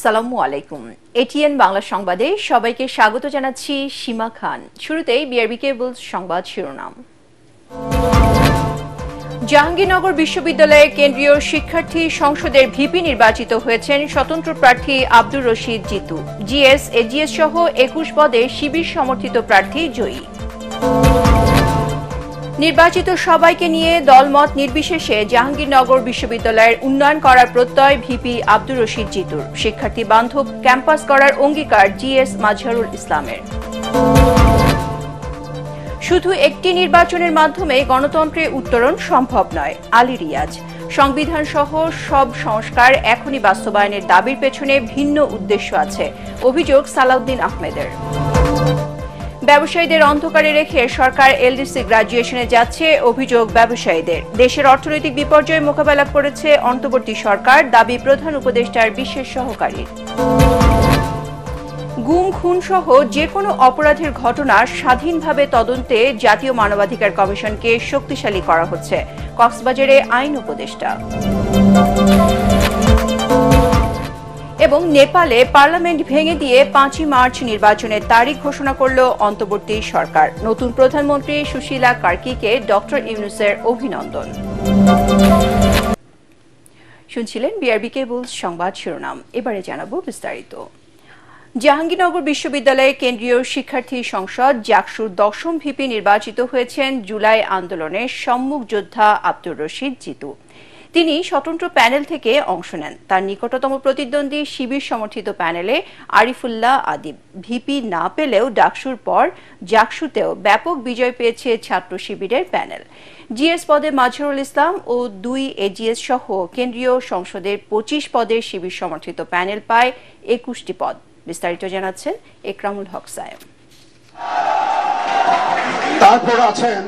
আসসালামু আলাইকুম। এটিএন বাংলা সংবাদে সবাইকে স্বাগত জানাচ্ছি সীমা খান। শুরুতেই বিআরবি কেবলস সংবাদ শিরোনাম। জাহাঙ্গীরনগর বিশ্ববিদ্যালয়ে কেন্দ্রীয় শিক্ষার্থী সংসদের ভিপি নির্বাচিত হয়েছেন স্বতন্ত্র প্রার্থী আব্দুর রশিদ জিতু। জিএস, এজিএস সহ 21 পদে শিবির সমর্থিত প্রার্থী জয়ী। নির্বাচিত সবাইকে নিয়ে দলমত নির্বিশেষে জাহাঙ্গীরনগর বিশ্ববিদ্যালয়ের উন্নয়ন করার প্রত্যয় ভিপি আব্দুর রশিদ জিতুর। শিক্ষার্থী বান্ধব ক্যাম্পাস করার অঙ্গীকার জিএস মাজহারুল ইসলামের। শুধু একটি নির্বাচনের মাধ্যমে গণতন্ত্রে উত্তরণ সম্ভব নয়, আলী রিয়াজ। সংবিধান সহ সব সংস্কার এখনই বাস্তবায়নের দাবির পেছনে ভিন্ন উদ্দেশ্য আছে, অভিযোগ সালাউদ্দিন আহমেদের। ব্যবসায়ীদের অন্ধকারে রেখে সরকার এলডিসি গ্রাজুয়েশনে যাচ্ছে, অভিযোগ ব্যবসায়ীদের। দেশের অর্থনৈতিক বিপর্যয় মোকাবেলা করেছে অন্তর্বর্তী সরকার, দাবি প্রধান উপদেষ্টার বিশেষ সহকারী। গুম, খুন সহ যে কোনো অপরাধের ঘটনার স্বাধীনভাবে তদন্তে জাতীয় মানবাধিকার কমিশনকে শক্তিশালী করা হচ্ছে, কক্সবাজারে আইন উপদেষ্টা। এবং নেপালে পার্লামেন্ট ভেঙে দিয়ে 5ই মার্চ নির্বাচনের তারিখ ঘোষণা করল অন্তর্বর্তী সরকার। নতুন প্রধানমন্ত্রী সুশীলা কার্কিকে ডক্টর ইউনূসের অভিনন্দন। শুনছিলেন বিআরবি কেবলস সংবাদ শিরোনাম। এবারে জানাবো বিস্তারিত। জাহাঙ্গীরনগর বিশ্ববিদ্যালয়ে কেন্দ্রীয় শিক্ষার্থী সংসদ জাকসুর 10ম ভিপি নির্বাচিত হয়েছেন জুলাই আন্দোলনের সম্মুখ যোদ্ধা আব্দুর রশিদ জিতু। তিনি স্বতন্ত্র প্যানেল থেকে অংশ নেন। তার নিকটতম প্রতিদ্বন্দ্বী শিবির সমর্থিত প্যানেলে আরিফুল্লাহ আদিব। ভিপি না পেলেও ডাকসুর পর জাকসুতেও ব্যাপক বিজয় পেয়েছে ছাত্র শিবিরের প্যানেল। জিএস পদে মাজহারুল ইসলাম ও 2 এজিএস সহ কেন্দ্রীয় সংসদের 25 পদের শিবির সমর্থিত প্যানেল পায় 21টি পদ। বিস্তারিত জানাচ্ছেন একরামুল হক সায়েম। তারপর আছেন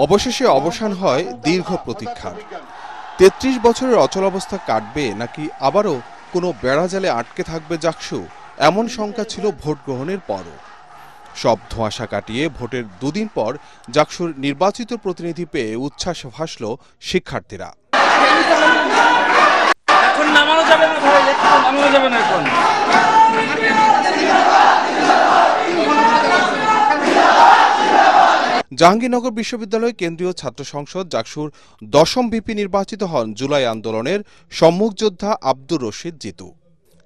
অবশেষে অবসান হয় দীর্ঘ প্রতীক্ষার। 33 বছরের অচলাবস্থা কাটবে নাকি আবারও কোনো বেড়াজালে আটকে থাকবে জাকসু, এমন শঙ্কা ছিল ভোট গ্রহণের পরও। সব ধোঁয়াশা কাটিয়ে ভোটের দুদিন পর জাকসুর নির্বাচিত প্রতিনিধি পেয়ে উচ্ছ্বাসে ভাসল শিক্ষার্থীরা। জাহাঙ্গীরনগর বিশ্ববিদ্যালয় কেন্দ্রীয় ছাত্র সংসদ জাকসুর 10ম ভিপি নির্বাচিত হন জুলাই আন্দোলনের সম্মুখ যোদ্ধা আব্দুর রশিদ জিতু।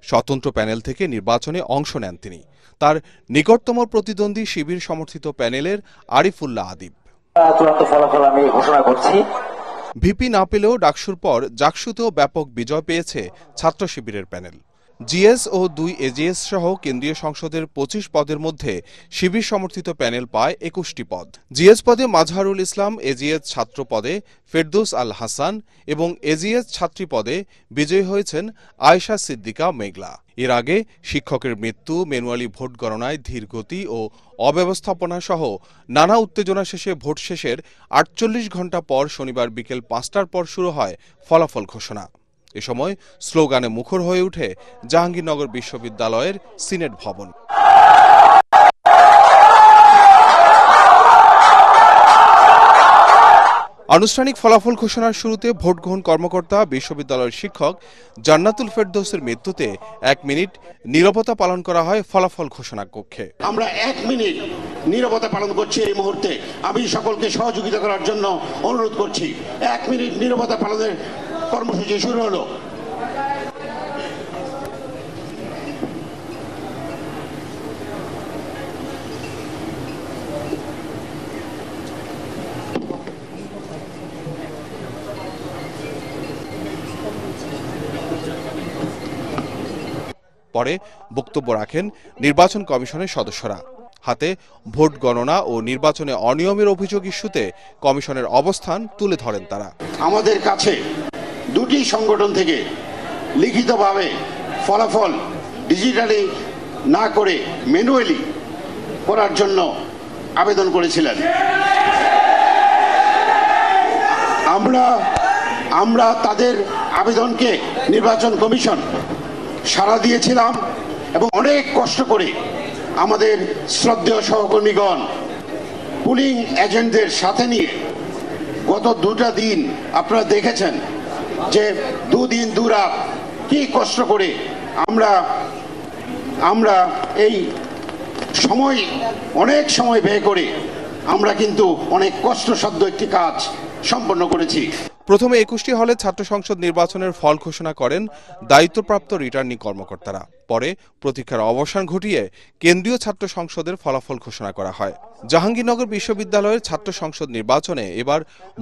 স্বতন্ত্র প্যানেল থেকে নির্বাচনে অংশ নেন তিনি। তার নিকটতম প্রতিদ্বন্দ্বী শিবির সমর্থিত প্যানেলের আরিফুল্লাহ আদিব। ভিপি না পেলেও ডাকসুর পর জাকসুতেও ব্যাপক বিজয় পেয়েছে ছাত্র শিবিরের প্যানেল। জিএস ও 2 এজিএস সহ কেন্দ্রীয় সংসদের 25 পদের মধ্যে শিবির সমর্থিত প্যানেল পায় 21টি পদ। জিএস পদে মাজহারুল ইসলাম, এজিএস ছাত্র পদে ফেরদৌস আল হাসান এবং এজিএস ছাত্রী পদে বিজয়ী হয়েছেন আয়েশা সিদ্দিকা মেঘলা। এর আগে শিক্ষকের মৃত্যু, ম্যানুয়ালি ভোট গণনায় ধীর গতি ও অব্যবস্থাপনা সহ নানা উত্তেজনা শেষে ভোট শেষের 48 ঘণ্টা পর শনিবার বিকেল 5টার পর শুরু হয় ফলাফল ঘোষণা। এ সময় স্লোগানে মুখর হয়ে ওঠে জাহাঙ্গীরনগর বিশ্ববিদ্যালয়ের সিনেট ভবন। আনুষ্ঠানিক ফলাফল ঘোষণার শুরুতে ভোট গ্রহণ কর্মকর্তা বিশ্ববিদ্যালয়ের শিক্ষক জান্নাতুল ফেরদৌসের মৃত্যুতে 1 মিনিট নীরবতা পালন করা হয় ফলাফল ঘোষণা কক্ষে। আমরা 1 মিনিট নীরবতা পালন করছি এই মুহূর্তে। আমি সকলকে সহযোগিতা করার জন্য অনুরোধ করছি। 1 মিনিট নীরবতা পালনের কর্মসূচি শুরু হলো। পরে বক্তব্য রাখেন নির্বাচন কমিশনের সদস্যরা। হাতে ভোট গণনা ও নির্বাচনে অনিয়মের অভিযোগ ইস্যুতে কমিশনের অবস্থান তুলে ধরেন তারা। আমাদের কাছে 2টি সংগঠন থেকে লিখিতভাবে ফলাফল ডিজিটালি না করে ম্যানুয়ালি করার জন্য আবেদন করেছিলেন। আমরা তাদের আবেদনকে নির্বাচন কমিশন সাড়া দিয়েছিলাম এবং অনেক কষ্ট করে আমাদের শ্রদ্ধেয় সহকর্মীগণ পুলিং এজেন্টদের সাথে নিয়ে গত 2টা দিন আপনারা দেখেছেন যে 2 দিন 2 রাত কি কষ্ট করে আমরা এই সময় অনেক সময় ব্যয় করে আমরা কিন্তু অনেক কষ্টসাধ্য একটি কাজ সম্পন্ন করেছি। প্রথমে 21টি হলে ছাত্র সংসদ নির্বাচনের ফল ঘোষণা করেন দায়িত্বপ্রাপ্ত রিটার্নিং কর্মকর্তারা। পরে প্রতীক্ষার অবসান ঘটিয়ে কেন্দ্রীয় ছাত্র সংসদের ফলাফল ঘোষণা করা হয়। জাহাঙ্গীরনগর বিশ্ববিদ্যালয়ের ছাত্র সংসদ নির্বাচনে এবার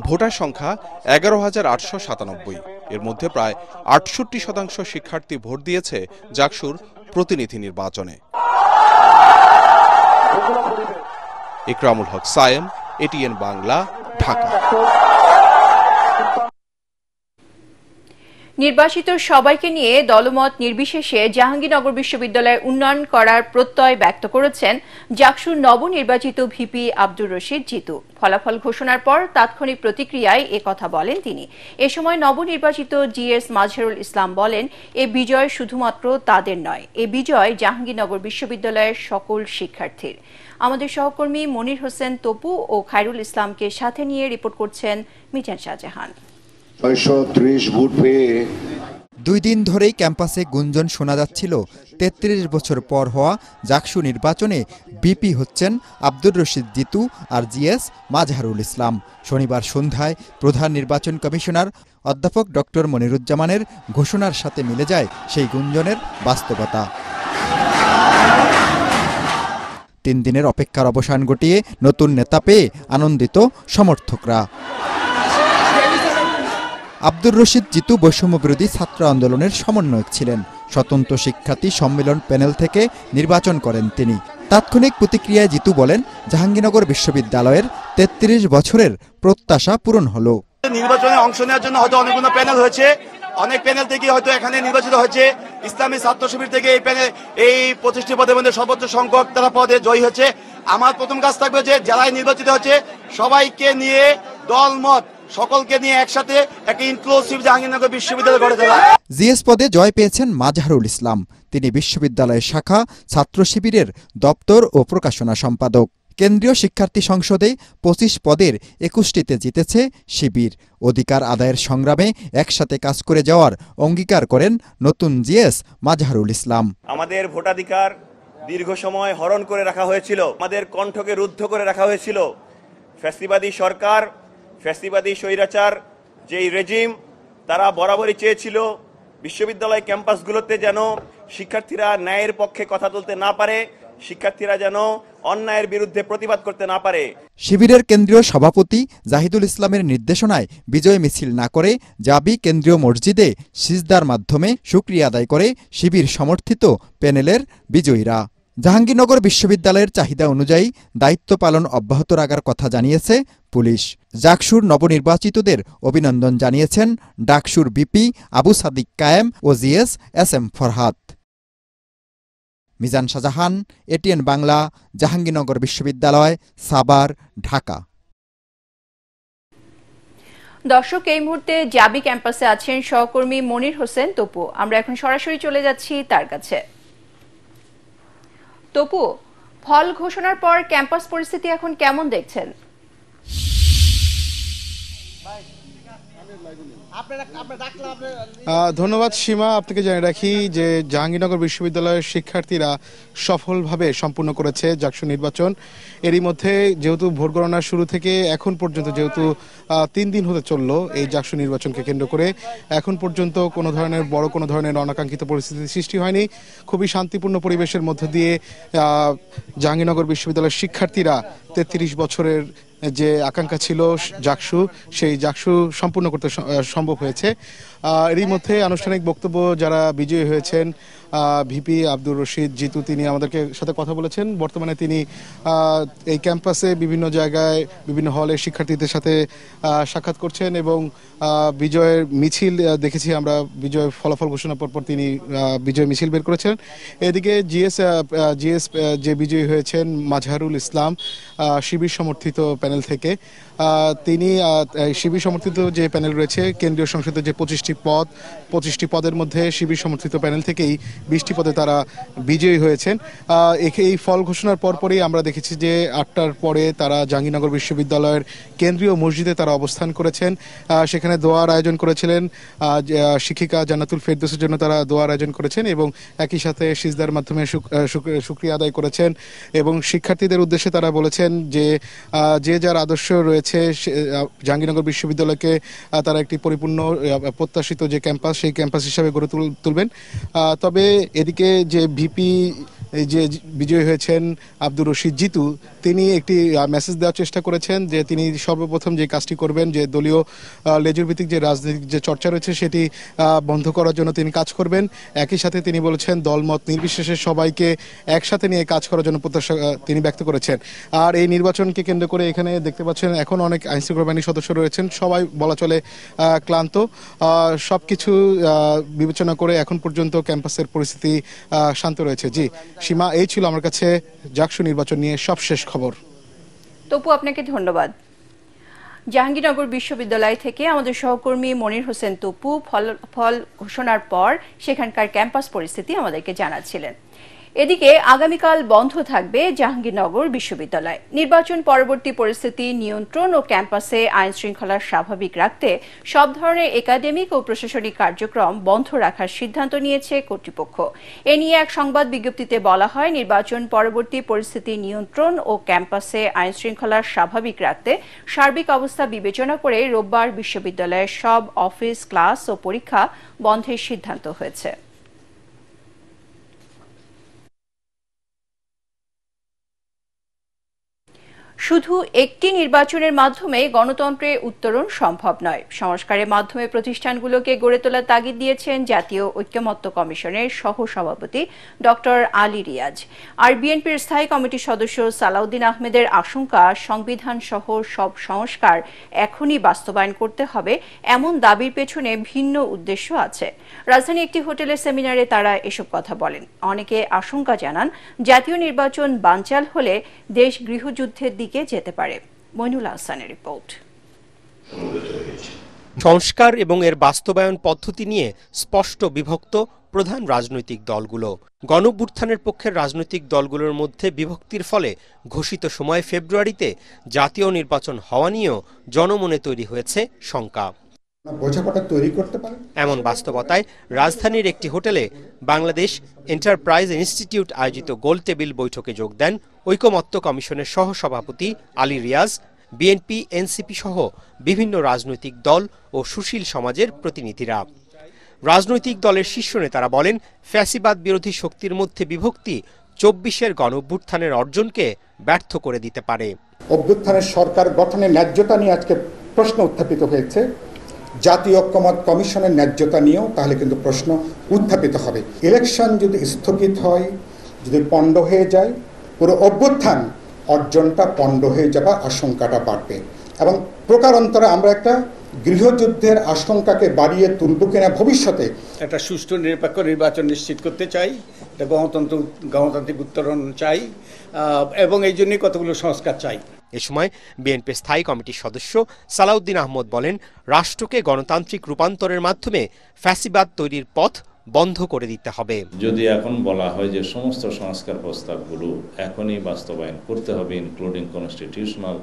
ভোটার সংখ্যা 11,897। এর মধ্যে প্রায় 68% শিক্ষার্থী ভোট দিয়েছে জাকসুর প্রতিনিধি নির্বাচনে। ইকরামুল হক সায়েম, এটিএন বাংলা, ঢাকা। নির্বাচিত সবাইকে নিয়ে দলমত নির্বিশেষে জাহাঙ্গীরনগর বিশ্ববিদ্যালয়ের উন্নয়ন করার প্রত্যয় ব্যক্ত করেছেন জাকসুর নবনির্বাচিত ভিপি আব্দুর রশিদ জিতু। ফলাফল ঘোষণার পর তাৎক্ষণিক প্রতিক্রিয়ায় একথা বলেন তিনি। এ সময় নবনির্বাচিত জিএস মাজহারুল ইসলাম বলেন, এ বিজয় শুধুমাত্র তাদের নয়, এ বিজয় জাহাঙ্গীরনগর বিশ্ববিদ্যালয়ের সকল শিক্ষার্থীর। আমাদের সহকর্মী মনির হোসেন তপু ও খায়রুল ইসলামকে সাথে নিয়ে রিপোর্ট করছেন মিজান শাহজাহান। 630 ভোট পেয়ে 2 দিন ধরেই ক্যাম্পাসে গুঞ্জন শোনা যাচ্ছিল 33 বছর পর হওয়া জাকসু নির্বাচনে বিপি হচ্ছেন আব্দুর রশিদ জিতু আর জিএস মাজহারুল ইসলাম। শনিবার সন্ধ্যায় প্রধান নির্বাচন কমিশনার অধ্যাপক ডক্টর মনিরুজ্জামানের ঘোষণার সাথে মিলে যায় সেই গুঞ্জনের বাস্তবতা। 3 দিনের অপেক্ষার অবসান ঘটিয়ে নতুন নেতা পেয়ে আনন্দিত সমর্থকরা। আব্দুর রশিদ জিতু বৈষম্যবিরোধী ছাত্র আন্দোলনের সমন্বয়ক ছিলেন। স্বতন্ত্র শিক্ষার্থী সম্মেলন প্যানেল থেকে নির্বাচন করেন তিনি। তাৎক্ষণিক প্রতিক্রিয়ায় জিতু বলেন, জাহাঙ্গীরনগর বিশ্ববিদ্যালয়ের 33 বছরের প্রত্যাশা পূরণ হলো। নির্বাচনে অংশ নেওয়ার জন্য হয়তো অনেকগুলো প্যানেল হয়েছে, অনেক প্যানেল থেকে হয়তো এখানে নির্বাচিত হয়েছে। ইসলামী ছাত্র শিবির থেকে এই 25টি পদের মধ্যে সর্বোচ্চ সংখ্যক তারা পদে জয়ী হয়েছে। আমার প্রথম কাজ থাকবে যে যারাই নির্বাচিত হচ্ছে সবাইকে নিয়ে দলমত সকলকে নিয়ে একসাথে একটা ইনক্লুসিভ জাহাঙ্গীরনগর বিশ্ববিদ্যালয় গড়ে তোলা। জিএস পদে জয় পেয়েছেন মাজহারুল ইসলাম। তিনি বিশ্ববিদ্যালয়ের শাখা ছাত্র শিবিরের দপ্তর ও প্রকাশনা সম্পাদক। কেন্দ্রীয় শিক্ষার্থী সংসদে 25 পদের 21টিতে জিতেছে শিবির। অধিকার আদায়ের সংগ্রামে একসাথে কাজ করে যাওয়ার অঙ্গীকার করেন নতুন জিএস মাজহারুল ইসলাম। আমাদের ভোটাধিকার দীর্ঘ সময় হরণ করে রাখা হয়েছিল, আমাদের কণ্ঠকে রুদ্ধ করে রাখা হয়েছিল। ফ্যাসিবাদী সরকার, ফ্যাসিবাদী স্বৈরাচার যেই রেজিম, তারা বরাবরই চেয়েছিল বিশ্ববিদ্যালয় ক্যাম্পাসগুলোতে যেন শিক্ষার্থীরা ন্যায়ের পক্ষে কথা তুলতে না পারে, শিক্ষার্থীরা যেন অন্যায়ের বিরুদ্ধে প্রতিবাদ করতে না পারে। শিবিরের কেন্দ্রীয় সভাপতি জাহিদুল ইসলামের নির্দেশনায় বিজয় মিছিল না করে জাবি কেন্দ্রীয় মসজিদে সিজদার মাধ্যমে শুকরিয়া আদায় করে শিবির সমর্থিত প্যানেলের বিজয়ীরা। জাহাঙ্গীরনগর বিশ্ববিদ্যালয়ের চাহিদা অনুযায়ী দায়িত্ব পালন অব্যাহত রাখার কথা জানিয়েছে পুলিশ। জাকসুর নবনির্বাচিতদের অভিনন্দন জানিয়েছেন ডাকসুর বিপি আবু সাদিক কায়েম ও GS SM Farhad. Mizan Shahjahan, ATN Bangla, Jahangirnagar বিশ্ববিদ্যালয়, সাভার, ঢাকা। দর্শক, এই মুহূর্তে জাবি ক্যাম্পাসে আছেন সহকর্মী মনির হোসেন তপু। আমরা এখন সরাসরি চলে যাচ্ছি তার কাছে। তপু, ফল ঘোষণার পর ক্যাম্পাস পরিস্থিতি এখন কেমন দেখছেন? ধন্যবাদ সীমা। আপনাকে জানিয়ে রাখি যে জাহাঙ্গীরনগর বিশ্ববিদ্যালয়ের শিক্ষার্থীরা সফলভাবে সম্পূর্ণ করেছে জাকসু নির্বাচন। এরই মধ্যে যেহেতু ভোট গণনার শুরু থেকে এখন পর্যন্ত যেহেতু 3 দিন হতে চললো এই জাকসু নির্বাচনকে কেন্দ্র করে, এখন পর্যন্ত কোনো ধরনের অনাকাঙ্ক্ষিত পরিস্থিতির সৃষ্টি হয়নি। খুবই শান্তিপূর্ণ পরিবেশের মধ্য দিয়ে জাহাঙ্গীরনগর বিশ্ববিদ্যালয়ের শিক্ষার্থীরা 33 বছরের যে আকাঙ্ক্ষা ছিল জাকসু, সেই জাকসু সম্পূর্ণ করতে সম্ভব হয়েছে। এরই মধ্যে আনুষ্ঠানিক বক্তব্য যারা বিজয়ী হয়েছেন, ভিপি আব্দুর রশিদ জিতু, তিনি আমাদেরকে সাথে কথা বলেছেন। বর্তমানে তিনি এই ক্যাম্পাসে বিভিন্ন জায়গায় বিভিন্ন হলে শিক্ষার্থীদের সাথে সাক্ষাৎ করছেন এবং বিজয়ের মিছিল দেখেছি আমরা। বিজয়ের ফলাফল ঘোষণার পর তিনি বিজয় মিছিল বের করেছেন। এদিকে জিএস যে বিজয়ী হয়েছেন মাজহারুল ইসলাম শিবির সমর্থিত প্যানেল থেকে, তিনি শিবির সমর্থিত যে প্যানেল রয়েছে কেন্দ্রীয় সংসদের যে 25টি পদের মধ্যে শিবির সমর্থিত প্যানেল থেকেই 20টি পদে তারা বিজয়ী হয়েছেন। এই ফল ঘোষণার পরপরই আমরা দেখেছি যে 8টার পরে তারা জাহাঙ্গীরনগর বিশ্ববিদ্যালয়ের কেন্দ্রীয় মসজিদে তারা অবস্থান করেছেন। সেখানে দোয়ার আয়োজন করেছিলেন, শিক্ষিকা জান্নাতুল ফেরদৌসের জন্য তারা দোয়ার আয়োজন করেছেন এবং একই সাথে সিজদার মাধ্যমে শুকরিয়া আদায় করেছেন এবং শিক্ষার্থীদের উদ্দেশ্যে তারা বলেছেন যে যে যার আদর্শ রয়েছে জাহাঙ্গীরনগর বিশ্ববিদ্যালয়কে তারা একটি পরিপূর্ণ প্রত্যাশিত যে ক্যাম্পাস সেই ক্যাম্পাস হিসাবে গড়ে তুলবেন। তবে এদিকে যে ভিপি যে বিজয়ী হয়েছেন আব্দুর রশিদ জিতু, তিনি একটি মেসেজ দেওয়ার চেষ্টা করেছেন যে তিনি সর্বপ্রথম যে কাজটি করবেন, যে দলীয় লেজুর ভিত্তিক যে রাজনৈতিক যে চর্চা রয়েছে সেটি বন্ধ করার জন্য তিনি কাজ করবেন। একই সাথে তিনি বলেছেন দলমত নির্বিশেষে সবাইকে একসাথে নিয়ে কাজ করার জন্য প্রত্যাশা তিনি ব্যক্ত করেছেন। আর এই নির্বাচনকে কেন্দ্র করে এখানে দেখতে পাচ্ছেন এখন অনেক আইনশৃঙ্খলা বাহিনীর সদস্য রয়েছেন, সবাই বলা চলে ক্লান্ত। সবকিছু বিবেচনা করে এখন পর্যন্ত ক্যাম্পাসের পরিস্থিতি শান্ত রয়েছে। জি সীমা, এই ছিল আমার কাছে জাকসু নির্বাচন নিয়ে সবশেষ খবর। তপু, আপনাকে ধন্যবাদ। জাহাঙ্গীরনগর বিশ্ববিদ্যালয় থেকে আমাদের সহকর্মী মনির হোসেন তপু ফল ঘোষণার পর সেখানকার ক্যাম্পাস পরিস্থিতি আমাদেরকে জানাচ্ছিলেন। এদিকে আগামীকাল বন্ধ থাকবে জাহাঙ্গীরনগর বিশ্ববিদ্যালয়। নির্বাচন পরবর্তী পরিস্থিতি নিয়ন্ত্রণ ও ক্যাম্পাসে আইন শৃঙ্খলা স্বাভাবিক রাখতে সব ধরনের একাডেমিক ও প্রশাসনিক কার্যক্রম বন্ধ রাখার সিদ্ধান্ত নিয়েছে কর্তৃপক্ষ। এ নিয়ে এক সংবাদ বিজ্ঞপ্তিতে বলা হয়, নির্বাচন পরবর্তী পরিস্থিতি নিয়ন্ত্রণ ও ক্যাম্পাসে আইন শৃঙ্খলা স্বাভাবিক রাখতে সার্বিক অবস্থা বিবেচনা করে রোববার বিশ্ববিদ্যালয়ের সব অফিস, ক্লাস ও পরীক্ষা বন্ধের সিদ্ধান্ত হয়েছে। শুধু একটি নির্বাচনের মাধ্যমে গণতন্ত্রে উত্তরণ সম্ভব নয়। সংস্কারের মাধ্যমে প্রতিষ্ঠানগুলোকে গড়ে তোলার তাগিদ দিয়েছেন জাতীয় ঐকমত্য কমিশনের সহসভাপতি ডক্টর আলী রিয়াজ। আর বিএনপির স্থায়ী কমিটির সদস্য সালাউদ্দিন আহমেদের আশঙ্কা, সংবিধান সহ সব সংস্কার এখনই বাস্তবায়ন করতে হবে, এমন দাবির পেছনে ভিন্ন উদ্দেশ্য আছে। রাজধানী একটি হোটেলের সেমিনারে তারা এসব কথা বলেন। অনেকে আশঙ্কা জানান, জাতীয় নির্বাচন বানচাল হলে দেশ গৃহযুদ্ধের দিকে যেতে পারে। মইনুল আহসানের রিপোর্ট। সংস্কার এবং এর বাস্তবায়ন পদ্ধতি নিয়ে স্পষ্ট বিভক্ত প্রধান রাজনৈতিক দলগুলো। গণঅভ্যুত্থানের পক্ষের রাজনৈতিক দলগুলোর মধ্যে বিভক্তির ফলে ঘোষিত সময় ফেব্রুয়ারিতে জাতীয় নির্বাচন হওয়া নিয়েও জনমনে তৈরি হয়েছে শঙ্কা। এমন বাস্তবতায় রাজধানীর একটি হোটেলে বাংলাদেশ এন্টারপ্রাইজ ইনস্টিটিউট আয়োজিত গোল টেবিল বৈঠকে যোগ দেন ঐকমত্য কমিশনের সহসভাপতি আলী রিয়াজ, বিএনপি, এনসিপি সহ বিভিন্ন রাজনৈতিক দল ও সুশীল সমাজের প্রতিনিধিরা। রাজনৈতিক দলের শীর্ষ নেতারা বলেন, ফ্যাসিবাদ বিরোধী শক্তির মধ্যে বিভক্তি 24-এর গণঅভ্যুত্থানের অর্জনকে ব্যর্থ করে দিতে পারে। অভ্যুত্থানের সরকার গঠনের ন্যায্যতা নিয়ে আজকে প্রশ্ন উত্থাপিত হয়েছে। জাতীয় ঐকমত্য কমিশনের ন্যায্যতা নিয়েও তাহলে কিন্তু প্রশ্ন উত্থাপিত হবে। ইলেকশন যদি স্থগিত হয়, যদি পণ্ড হয়ে যায়, পুরো অভ্যুত্থান অর্জনটা পণ্ড হয়ে যাবার আশঙ্কাটা বাড়বে এবং প্রকারান্তরে আমরা একটা গৃহযুদ্ধের আশঙ্কাকে বাড়িয়ে তুলব কিনা ভবিষ্যতে। একটা সুষ্ঠু নিরপেক্ষ নির্বাচন নিশ্চিত করতে চাই, একটা গণতান্ত্রিক উত্তরণ চাই এবং এই জন্যই কতগুলো সংস্কার চাই। এ সময় বিএনপি স্থায়ী কমিটির সদস্য সালাউদ্দিন আহমদ বলেন, রাষ্ট্রকে গণতান্ত্রিক রূপান্তরের মাধ্যমে ফ্যাসিবাদ তৈরির পথ বন্ধ করে দিতে হবে। যদি এখন বলা হয় যে সমস্ত সংস্কার প্রস্তাবগুলো এখনই বাস্তবায়ন করতে হবে, ইনক্লুডিং কনস্টিটিউশনাল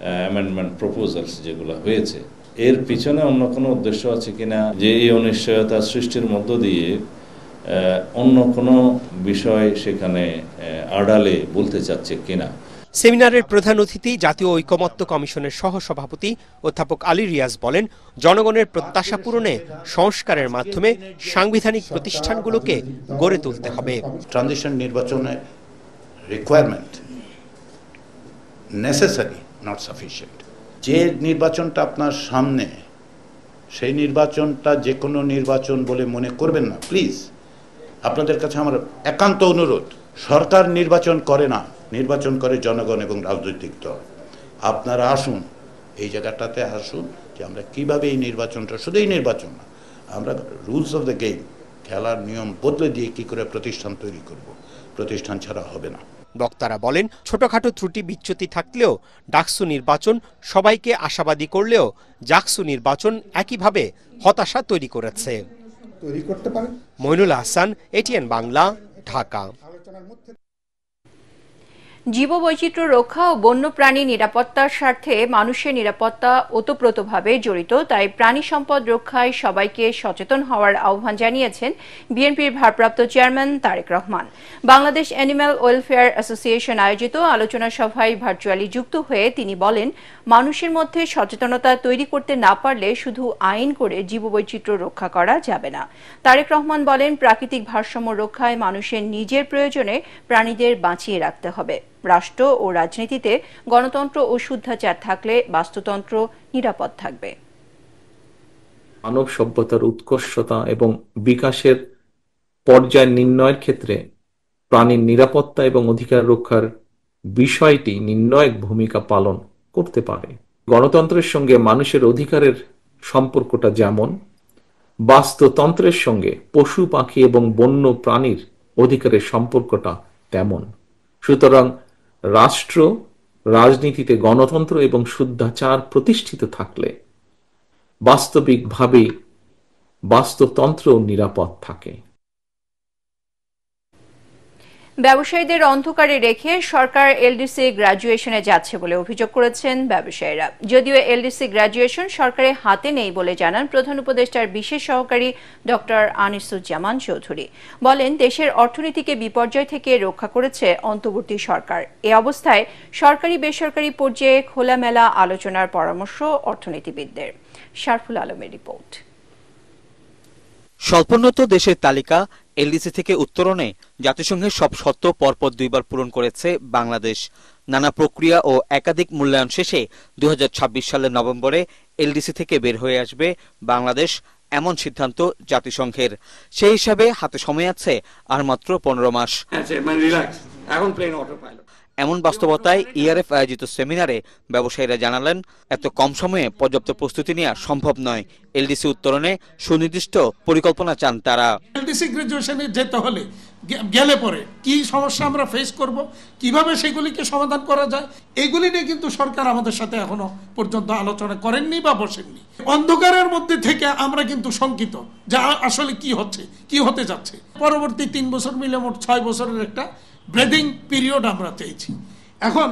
অ্যামেন্ডমেন্ট প্রপোজালস যেগুলো হয়েছে, এর পিছনে অন্য কোনো উদ্দেশ্য আছে কিনা, যে এই অনিশ্চয়তা সৃষ্টির মধ্য দিয়ে অন্য কোনো বিষয় সেখানে আড়ালে বলতে চাচ্ছে কিনা। সেমিনারের প্রধান অতিথি জাতীয় ঐকমত্য কমিশনের সহসভাপতি অধ্যাপক আলী রিয়াজ বলেন, জনগণের প্রত্যাশা পূরণে সংস্কারের মাধ্যমে সাংবিধানিক প্রতিষ্ঠানগুলোকে গড়ে তুলতে হবে। ট্রানজিশন নির্বাচনের রিকোয়ারমেন্ট নেসেসারি, নট সাফিসিয়েন্ট। যে নির্বাচনটা আপনার সামনে, সেই নির্বাচনটা যে কোনো নির্বাচন বলে মনে করবেন না প্লিজ। আপনাদের কাছে আমার একান্ত অনুরোধ, সরকার নির্বাচন করে না, নির্বাচন করে জনগণ এবং রাজনৈতিক দল। আপনারা আসুন, এই জায়গাটাতে আসুন যে আমরা কিভাবে এই নির্বাচনটা, শুধু এই নির্বাচন না, আমরা রুলস অফ দ্য গেম, খেলার নিয়ম বদলে দিয়ে কি করে প্রতিষ্ঠান তৈরি করব। প্রতিষ্ঠান ছাড়া হবে না। বক্তারা বলেন, ছোটখাটো ত্রুটি বিচ্যুতি থাকলেও ডাকসু নির্বাচন সবাইকে আশাবাদী করলেও জাকসু নির্বাচন একইভাবে হতাশা তৈরি করেছে। তৈরি করতে পারে। মইনুল হাসান, এটিএন বাংলা, ঢাকা। জীববৈচিত্র্য রক্ষা ও বন্যপ্রাণী নিরাপত্তার স্বার্থে মানুষের নিরাপত্তা ওতপ্রোতভাবে জড়িত, তাই প্রাণী সম্পদ রক্ষায় সবাইকে সচেতন হওয়ার আহ্বান জানিয়েছেন বিএনপির ভারপ্রাপ্ত chairman Tarique Rahman. Bangladesh animal welfare association আয়োজিত আলোচনা সভায় ভার্চুয়ালি যুক্ত হয়ে তিনি বলেন, মানুষের মধ্যে সচেতনতা তৈরি করতে না পারলে শুধু আইন করে জীববৈচিত্র্য রক্ষা করা যাবে না। তারেক রহমান বলেন, প্রাকৃতিক ভারসাম্য রক্ষায় মানুষের নিজের প্রয়োজনে প্রাণীদের বাঁচিয়ে রাখতে হবে। রাষ্ট্র ও রাজনীতিতে গণতন্ত্র ও শুদ্ধাচার থাকলে বাস্তুতন্ত্র নিরাপদ থাকবে। মানব সভ্যতার উৎকর্ষতা এবং বিকাশের পর্যায় নির্ণয়ের ক্ষেত্রে প্রাণীর নিরাপত্তা এবং অধিকার রক্ষার বিষয়টি নির্ণায়ক ভূমিকা পালন করতে পারে। গণতন্ত্রের সঙ্গে মানুষের অধিকারের সম্পর্কটা যেমন, বাস্তুতন্ত্রের সঙ্গে পশু পাখি এবং বন্য প্রাণীর অধিকারের সম্পর্কটা তেমন। সুতরাং রাষ্ট্র রাজনীতিতে গণতন্ত্র এবং শুদ্ধাচার প্রতিষ্ঠিত থাকলে বাস্তবিকভাবে বাস্তুতন্ত্র নিরাপদ থাকে। ব্যবসায়ীদের অন্ধকারে রেখে সরকার এলডিসি গ্র্যাজুয়েশনে যাচ্ছে বলে অভিযোগ করেছেন ব্যবসায়ীরা। যদিও এলডিসি গ্র্যাজুয়েশন সরকারের হাতে নেই বলে জানান প্রধান উপদেষ্টার বিশেষ সহকারী ডক্টর আনিসুজ্জামান চৌধুরী। বলেন, দেশের অর্থনীতিকে বিপর্যয় থেকে রক্ষা করেছে অন্তর্বর্তী সরকার। এ অবস্থায় সরকারি বেসরকারি পর্যায়ে খোলামেলা আলোচনার পরামর্শ অর্থনীতিবিদদের। শারফুল আলমের রিপোর্ট। স্বল্পোন্নত দেশের তালিকা এলডিসি থেকে উত্তরণে জাতিসংঘের সব শর্ত পরপর 2 বার পূরণ করেছে বাংলাদেশ। নানা প্রক্রিয়া ও একাধিক মূল্যায়ন শেষে 2026 সালের নভেম্বরে এলডিসি থেকে বের হয়ে আসবে বাংলাদেশ, এমন সিদ্ধান্ত জাতিসংঘের। সেই হিসাবে হাতে সময় আছে আর মাত্র 15 মাস। এমন বাস্তবতায় ইআরএফ আয়োজিত সেমিনারে ব্যবসায়ীরা জানালেন, এত কম সময়ে পর্যাপ্ত প্রস্তুতি নেওয়া সম্ভব নয়। এলডিসি উত্তরণে সুনির্দিষ্ট পরিকল্পনা চান তারা। এলডিসি গ্র্যাজুয়েশনে যেতে হলে গেলে পরে কি সমস্যা আমরা ফেস করব, কিভাবে সেগুলিকে সমাধান করা যায়, এইগুলি নিয়ে কিন্তু সরকার আমাদের সাথে এখনো পর্যন্ত আলোচনা করেননি বা বসেননি। অন্ধকারের মধ্যে থেকে আমরা কিন্তু শঙ্কিত যে আসলে কি হচ্ছে, কি হতে যাচ্ছে। পরবর্তী 3 বছর মিলে মোট 6 বছরের একটা ব্রেদিং পিরিয়ড আমরা চেয়েছি। এখন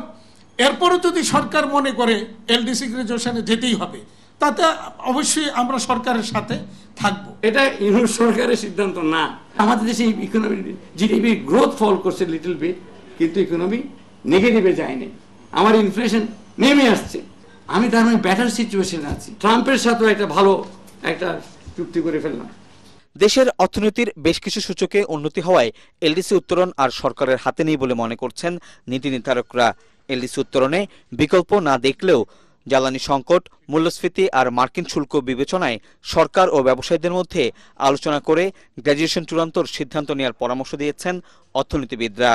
এরপরও যদি সরকার মনে করে এলডিসি গ্র্যাজুয়েশনে যেতেই হবে, তাতে অবশ্যই আমরা সরকারের সাথে থাকবো। এটা ইউনিট সরকারের সিদ্ধান্ত না। আমাদের দেশে ইকোনমি জিডিপি গ্রোথ ফল করছে লিটল বিট, কিন্তু ইকোনমি নেগেটিভে যায়নি। আমার ইনফ্লেশন নেমে আসছে, আমি তার মানে বেটার সিচুয়েশনে আছি। ট্রাম্পের সাথেও একটা ভালো একটা চুক্তি করে ফেললাম। দেশের অর্থনীতির বেশ কিছু সূচকে উন্নতি হওয়ায় এলডিসি উত্তরণ আর সরকারের হাতে নেই বলে মনে করছেন নীতি নির্ধারকরা। এলডিসি উত্তরণে বিকল্প না দেখলেও জ্বালানি সংকট, মূল্যস্ফীতি আর মার্কিন শুল্ক বিবেচনায় সরকার ও ব্যবসায়ীদের মধ্যে আলোচনা করে গ্র্যাজুয়েশন চূড়ান্তর সিদ্ধান্ত নেওয়ার পরামর্শ দিয়েছেন অর্থনীতিবিদরা।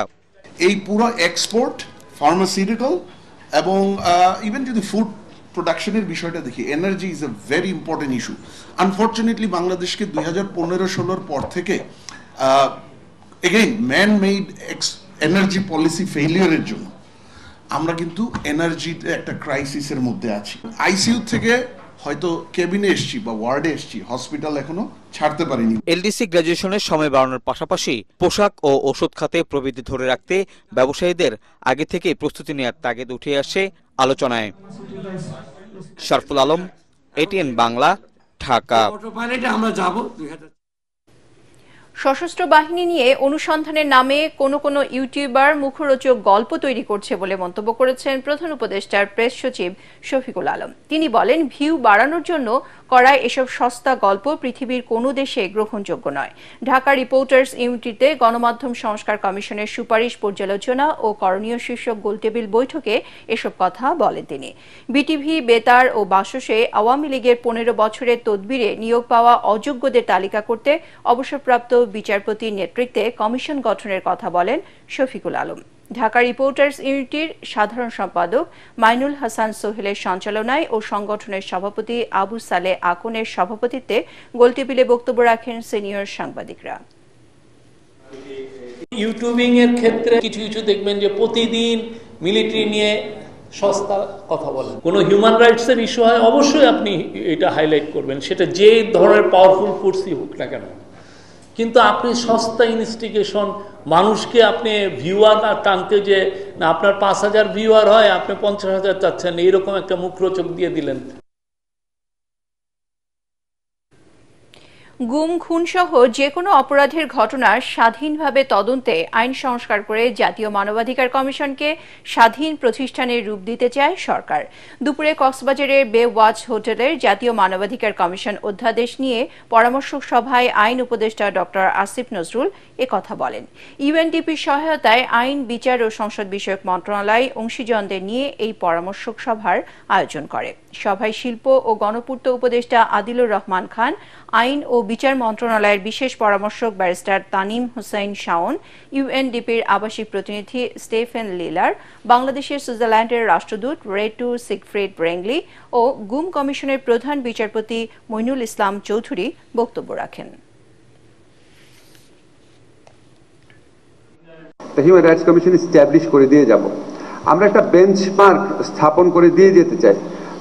এই পুরো এক্সপোর্ট, ফার্মাসিউটিক্যাল এবং ইভেন যদি ফুড প্রোডাকশনের বিষয়টা দেখি, energy is a very important issue. Unfortunately বাংলাদেশকে 2015-16 পর থেকে again man made energy policy ফেইলিয়ারের জন্য আমরা কিন্তু এনার্জিতে একটা ক্রাইসিসের মধ্যে আছি। আইসিইউ থেকে হয়তো কেবিনে এসছি বা ওয়ার্ডে এসছি, হসপিটাল এখনো ছাড়তে পারিনি। এলডিসি গ্র্যাজুয়েশনের সময় বাড়ানোর পাশাপাশি পোশাক ও ওষুধ খাতে প্রবৃদ্ধি ধরে রাখতে ব্যবসায়ীদের আগে থেকে প্রস্তুতি নেওয়ার তাগিদ উঠে আসে আলোচনায়। শারফুল আলম, এটিএন বাংলা, ঢাকা। সশস্ত্র বাহিনী নিয়ে অনুসন্ধানের নামে কোনো ইউটিউবার মুখরোচক গল্প তৈরি করছে বলে মন্তব্য করেছেন প্রধান উপদেষ্টার প্রেস সচিব শফিকুল আলম। তিনি বলেন, ভিউ বাড়ানোর জন্য করা এসব সস্তা গল্প পৃথিবীর কোনো দেশে গ্রহণযোগ্য নয়। ঢাকা রিপোর্টার্স ইউনিটিতে গণমাধ্যম সংস্কার কমিশনের সুপারিশ পর্যালোচনা ও করণীয় শীর্ষক গোলটেবিল বৈঠকে এসব কথা বলেন তিনি। বিটিভি, বেতার ও বাসসে আওয়ামী লীগের 15 বছরের তদবিরে নিয়োগ পাওয়া অযোগ্যদের তালিকা করতে অবসরপ্রাপ্ত বিচারপতির নেতৃত্বে কমিশন গঠনের কথা বলেন শফিকুল আলম। ঢাকা রিপোর্টার্স ইউনিটির সাধারণ সম্পাদক মাইনুল হাসান সোহেলের সঞ্চালনায় ও সংগঠনের সভাপতি আবু সালে আকনের সভাপতিত্বে গোলটেবিলে বক্তব্য রাখেন সিনিয়র সাংবাদিকরা। ইউটিউবিং এর ক্ষেত্রে কিছু দেখবেন যে প্রতিদিন মিলিটারি নিয়ে সস্তার কথা বলেন। কোনো হিউম্যান রাইটসের ইস্যু হয় অবশ্যই আপনি এটা হাইলাইট করবেন, সেটা যে ধরনের পাওয়ারফুল ফোর্সই হোক না কেন। কিন্তু আপনি সস্তা ইনস্টিগেশন, মানুষকে আপনি ভিউয়ার টানতে যে না আপনার 5,000 ভিউয়ার হয় আপনি 50,000 চাচ্ছেন, এইরকম একটা মুখরোচক দিয়ে দিলেন। গুম খুন সহ যে কোনো অপরাধের ঘটনার স্বাধীনভাবে তদন্তে আইন সংস্কার করে জাতীয় মানবাধিকার কমিশনকে স্বাধীন প্রতিষ্ঠানের রূপ দিতে চায় সরকার। দুপুরে কক্সবাজারের বে ওয়াচ হোটেলের জাতীয় মানবাধিকার কমিশন অধ্যাদেশ নিয়ে পরামর্শক সভায় আইন উপদেষ্টা ডক্টর আসিফ নজরুল একথা বলেন। ইউএনডিপির সহায়তায় আইন, বিচার ও সংসদ বিষয়ক মন্ত্রণালয় অংশীজনদের নিয়ে এই পরামর্শক সভার আয়োজন করে। সভায় শিল্প ও গণপূর্ত উপদেষ্টা আদিলুর রহমান খান, আইন ও বিচার মন্ত্রণালয়ের বিশেষ পরামর্শক ব্যারিস্টার তানিম হুসাইন শাওন, ইউএনডিপির আবাসিক প্রতিনিধি স্টেফেন লিলার, বাংলাদেশের সুইজারল্যান্ডের রাষ্ট্রদূত রেটু সিগফ্রিড ব্রেংলি ও গুম কমিশনের প্রধান বিচারপতি মইনুল ইসলাম চৌধুরী বক্তব্য রাখেন। হিউম্যান রাইটস কমিশন এস্টাবলিশ করে দিয়ে যাব, আমরা একটা বেঞ্চমার্ক স্থাপন করে দিয়ে যেতে চাই।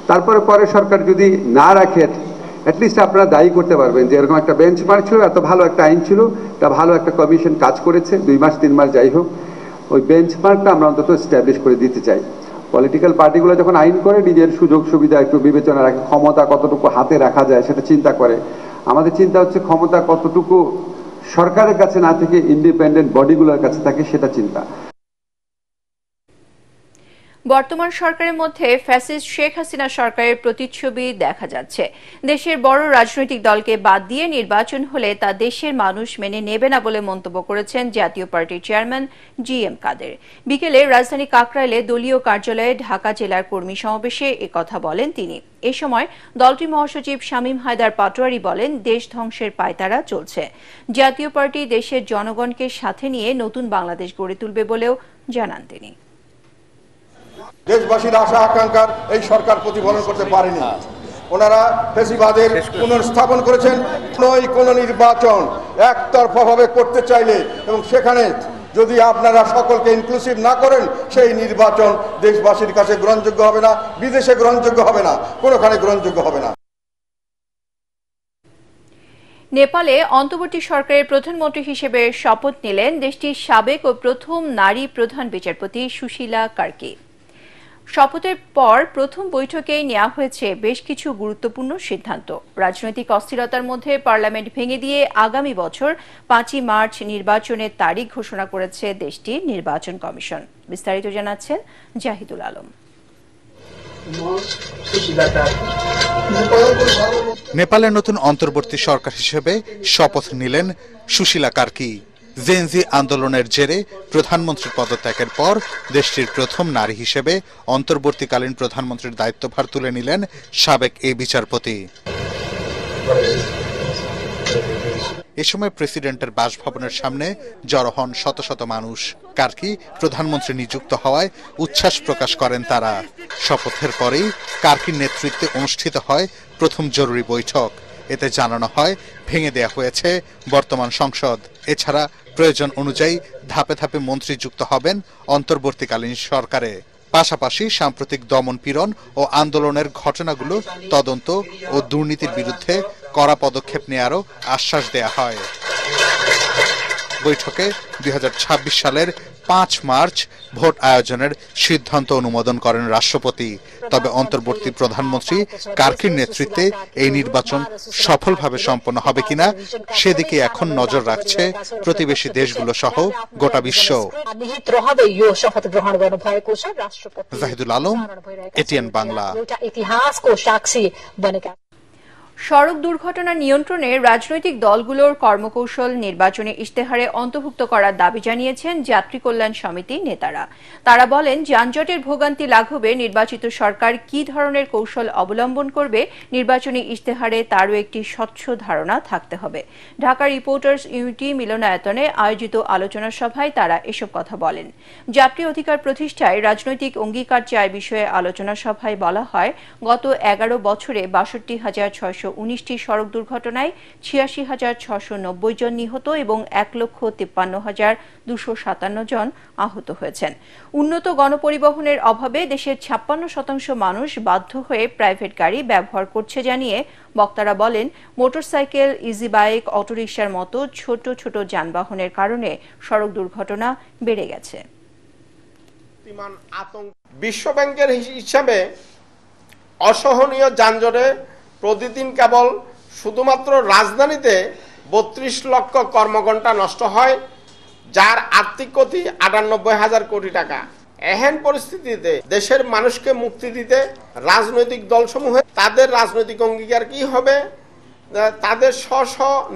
তারপরে পরে সরকার যদি না রাখে, অ্যাটলিস্ট আপনারা দায়ী করতে পারবেন যে এরকম একটা বেঞ্চমার্ক ছিল, এত ভালো একটা আইন ছিল, তা ভালো একটা কমিশন কাজ করেছে, 2 মাস 3 মাস যাই হোক, ওই বেঞ্চমার্কটা আমরা অন্তত এস্টাবলিশ করে দিতে চাই। পলিটিক্যাল পার্টিগুলো যখন আইন করে নিজের সুযোগ সুবিধা একটু বিবেচনা রাখে, ক্ষমতা কতটুকু হাতে রাখা যায় সেটা চিন্তা করে। আমাদের চিন্তা হচ্ছে ক্ষমতা কতটুকু সরকারের কাছে না থেকে ইন্ডিপেন্ডেন্ট বডিগুলোর কাছে থাকে, সেটা চিন্তা। বর্তমান সরকারের মধ্যে ফ্যাসিস্ট শেখ হাসিনা সরকারের প্রতিচ্ছবি দেখা যাচ্ছে। দেশের বড় রাজনৈতিক দলকে বাদ দিয়ে নির্বাচন হলে তা দেশের মানুষ মেনে নেবে না বলে মন্তব্য করেছেন জাতীয় পার্টির চেয়ারম্যান GM কাদের। বিকেলে রাজধানী কাকরাইলে দলীয় কার্যালয়ে ঢাকা জেলার কর্মী সমাবেশে একথা বলেন তিনি। এ সময় দলটির মহাসচিব শামীম হায়দার পাটোয়ারি বলেন, দেশ ধ্বংসের পায়তারা চলছে। জাতীয় পার্টি দেশের জনগণকে সাথে নিয়ে নতুন বাংলাদেশ গড়ে তুলবে বলেও জানান তিনি। দেশবাসীর আশা আকাঙ্ক্ষার এই সরকার প্রতিফলন করতে পারেনি। ওনারা ফ্যাসিবাদের পুনর্স্থাপন করেছেন। কোন নির্বাচন একতরফাভাবে করতে চাইলে এবং সেখানে যদি আপনারা সকলকে ইনক্লুসিভ না করেন, সেই নির্বাচন দেশবাসীর কাছে গ্রহণযোগ্য হবে না, বিদেশে গ্রহণযোগ্য হবে না, কোনোখানে গ্রহণযোগ্য হবে না। নেপালে অন্তর্বর্তী সরকারের প্রধানমন্ত্রী হিসেবে শপথ নিলেন দেশটির সাবেক ও প্রথম নারী প্রধান বিচারপতি সুশীলা কার্কি। শপথের পর প্রথম বৈঠকেই নেওয়া হয়েছে বেশ কিছু গুরুত্বপূর্ণ সিদ্ধান্ত। রাজনৈতিক অস্থিরতার মধ্যে পার্লামেন্ট ভেঙে দিয়ে আগামী বছর 5ই মার্চ নির্বাচনের তারিখ ঘোষণা করেছে দেশটির নির্বাচন কমিশন। বিস্তারিত জানাচ্ছেন জাহিদুল আলম। নেপালের নতুন অন্তর্বর্তী সরকার হিসেবে শপথ নিলেন সুশীলা কার্কি। জেনজি আন্দোলনের জেরে প্রধানমন্ত্রীর পদত্যাগের পর দেশটির প্রথম নারী হিসেবে অন্তর্বর্তীকালীন প্রধানমন্ত্রীর দায়িত্বভার তুলে নিলেন সাবেক এই বিচারপতি। এ সময় প্রেসিডেন্টের বাসভবনের সামনে জড়ো হন শত শত মানুষ। কার্কি প্রধানমন্ত্রী নিযুক্ত হওয়ায় উচ্ছ্বাস প্রকাশ করেন তারা। শপথের পরেই কার্কির নেতৃত্বে অনুষ্ঠিত হয় প্রথম জরুরি বৈঠক। এতে জানানো হয় ভেঙে দেয়া হয়েছে বর্তমান সংসদ। এছাড়া প্রয়োজন অনুযায়ী ধাপে ধাপে মন্ত্রী যুক্ত হবেন অন্তর্বর্তীকালীন সরকারে। পাশাপাশি সাম্প্রতিক দমন-পীড়ন ও আন্দোলনের ঘটনাগুলো তদন্ত ও দুর্নীতির বিরুদ্ধে কড়া পদক্ষেপ নেয়ারও আশ্বাস দেয়া হয়। বৈঠকে 2026 সালের 5 মার্চ ভোট আয়োজনের সিদ্ধান্ত অনুমোদন করেন রাষ্ট্রপতি। তবে অন্তর্বর্তী প্রধানমন্ত্রী কার্কির নেতৃত্বে এই নির্বাচন সফলভাবে সম্পন্ন হবে কিনা সেদিকে এখন নজর রাখছে প্রতিবেশী দেশগুলো সহ গোটা বিশ্ব। জাহিদুল আলম, এটিএন বাংলা। সড়ক দুর্ঘটনা নিয়ন্ত্রণে রাজনৈতিক দলগুলোর কর্মকৌশল নির্বাচনী ইশতেহারে অন্তর্ভুক্ত করার দাবি জানিয়েছেন যাত্রী কল্যাণ সমিতির নেতারা। তারা বলেন, যানজটের ভোগান্তি লাঘবে নির্বাচিত সরকার কী ধরনের কৌশল অবলম্বন করবে নির্বাচনী ইশতেহারে তারও একটি স্বচ্ছ ধারণা থাকতে হবে। ঢাকা রিপোর্টার্স ইউনিটি মিলনায়তনে আয়োজিত আলোচনা সভায় তারা এসব কথা বলেন। যাত্রী অধিকার প্রতিষ্ঠায় রাজনৈতিক অঙ্গীকার চায় বিষয়ে আলোচনা সভায় বলা হয়, গত 11 বছরে 62,600 119টি সড়ক দুর্ঘটনায় 86,690 জন নিহত এবং 1,53,257 জন আহত হয়েছেন। উন্নত গণপরিবহনের অভাবে দেশের 56% মানুষ বাধ্য হয়ে প্রাইভেট গাড়ি ব্যবহার করছে জানিয়ে বক্তারা বলেন, মোটরসাইকেল, ইজি বাইক, অটোরিকশার মতো ছোট ছোট যানবাহনের কারণে সড়ক দুর্ঘটনা বেড়ে গেছে। বিশ্বব্যাংকের হিসাবে অসহনীয় যানজটে প্রতিদিন কেবল শুধুমাত্র রাজধানীতে 32 লক্ষ কর্মঘণ্টা নষ্ট হয়, যার আর্থিক ক্ষতি 98,000 কোটি টাকা। এহেন পরিস্থিতিতে দেশের মানুষকে মুক্তি দিতে রাজনৈতিক দলসমূহে তাদের রাজনৈতিক অঙ্গীকার কি হবে, তাদের স্ব